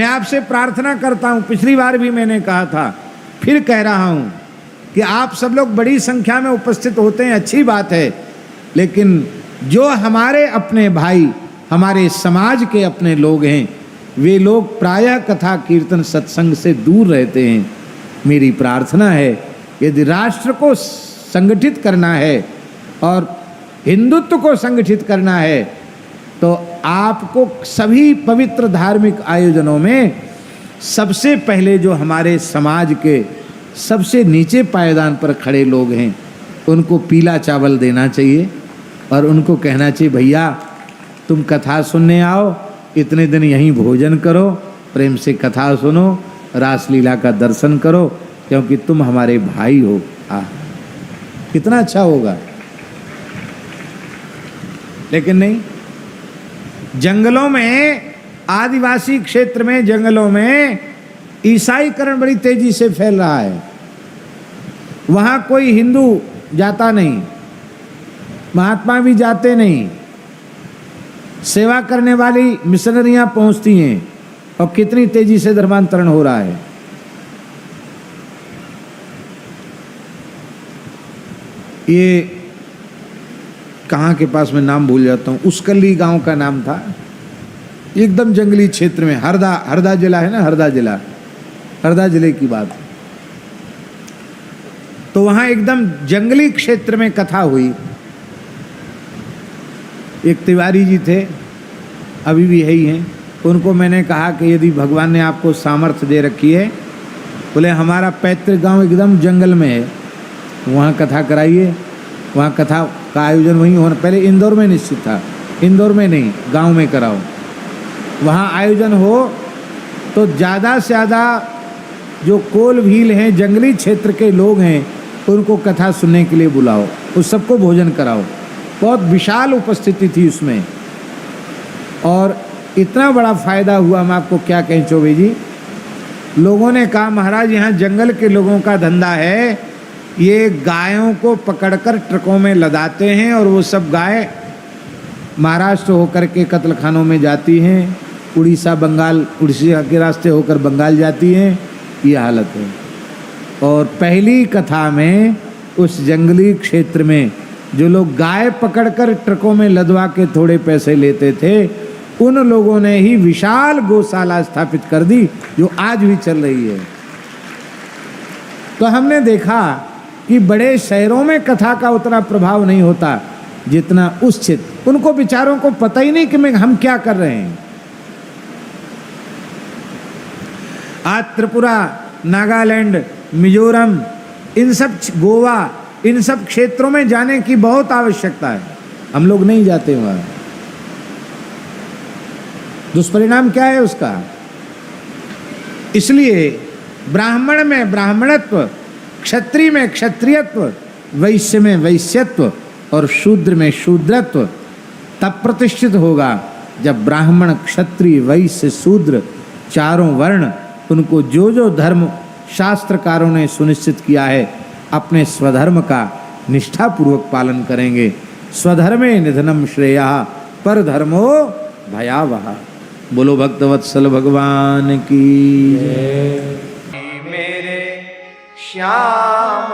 मैं आपसे प्रार्थना करता हूं, पिछली बार भी मैंने कहा था, फिर कह रहा हूं कि आप सब लोग बड़ी संख्या में उपस्थित होते हैं, अच्छी बात है, लेकिन जो हमारे अपने भाई, हमारे समाज के अपने लोग हैं, वे लोग प्रायः कथा कीर्तन सत्संग से दूर रहते हैं। मेरी प्रार्थना है, यदि राष्ट्र को संगठित करना है और हिंदुत्व को संगठित करना है, तो आपको सभी पवित्र धार्मिक आयोजनों में सबसे पहले जो हमारे समाज के सबसे नीचे पायदान पर खड़े लोग हैं, उनको पीला चावल देना चाहिए और उनको कहना चाहिए, भैया तुम कथा सुनने आओ, इतने दिन यहीं भोजन करो, प्रेम से कथा सुनो, रासलीला का दर्शन करो, क्योंकि तुम हमारे भाई हो। कितना अच्छा होगा। लेकिन नहीं, जंगलों में, आदिवासी क्षेत्र में, जंगलों में ईसाईकरण बड़ी तेजी से फैल रहा है। वहां कोई हिंदू जाता नहीं, महात्मा भी जाते नहीं, सेवा करने वाली मिशनरियां पहुंचती हैं, और कितनी तेजी से धर्मांतरण हो रहा है। ये कहाँ के पास में नाम भूल जाता हूँ, उसकली गांव का नाम था, एकदम जंगली क्षेत्र में, हरदा जिला है ना, हरदा जिले की बात। तो वहां एकदम जंगली क्षेत्र में कथा हुई। एक तिवारी जी थे, अभी भी यही हैं, उनको मैंने कहा कि यदि भगवान ने आपको सामर्थ्य दे रखी है, बोले हमारा पैतृक गांव एकदम जंगल में है, वहाँ कथा कराइए। वहाँ कथा का आयोजन वहीं होना, पहले इंदौर में निश्चित था, इंदौर में नहीं, गांव में कराओ। वहाँ आयोजन हो तो ज़्यादा से ज़्यादा जो कोल भील हैं, जंगली क्षेत्र के लोग हैं, उनको कथा सुनने के लिए बुलाओ, उस सबको भोजन कराओ। बहुत विशाल उपस्थिति थी उसमें, और इतना बड़ा फायदा हुआ, मैं आपको क्या कहें चौबे जी। लोगों ने कहा, महाराज यहाँ जंगल के लोगों का धंधा है, ये गायों को पकड़कर ट्रकों में लदाते हैं और वो सब गाय महाराष्ट्र होकर के कत्लखानों में जाती हैं, उड़ीसा के रास्ते होकर बंगाल जाती हैं, ये हालत है। और पहली कथा में उस जंगली क्षेत्र में जो लोग गाय पकड़कर ट्रकों में लदवा के थोड़े पैसे लेते थे, उन लोगों ने ही विशाल गौशाला स्थापित कर दी, जो आज भी चल रही है। तो हमने देखा कि बड़े शहरों में कथा का उतना प्रभाव नहीं होता जितना उस क्षेत्र, उनको बेचारों को पता ही नहीं कि हम क्या कर रहे हैं। आज त्रिपुरा, नागालैंड, मिजोरम, इन सब, गोवा, इन सब क्षेत्रों में जाने की बहुत आवश्यकता है, हम लोग नहीं जाते वहां। दुष्परिणाम क्या है उसका? इसलिए ब्राह्मण में ब्राह्मणत्व, क्षत्रिय में क्षत्रियत्व, वैश्य में वैश्यत्व और शूद्र में शूद्रत्व तब प्रतिष्ठित होगा जब ब्राह्मण, क्षत्रिय, वैश्य, शूद्र चारों वर्ण, उनको जो जो धर्म शास्त्रकारों ने सुनिश्चित किया है, अपने स्वधर्म का निष्ठापूर्वक पालन करेंगे। स्वधर्मे निधनम श्रेया पर धर्मो भयावह। बोलो भक्तवत्सल भगवान की। मेरे श्याम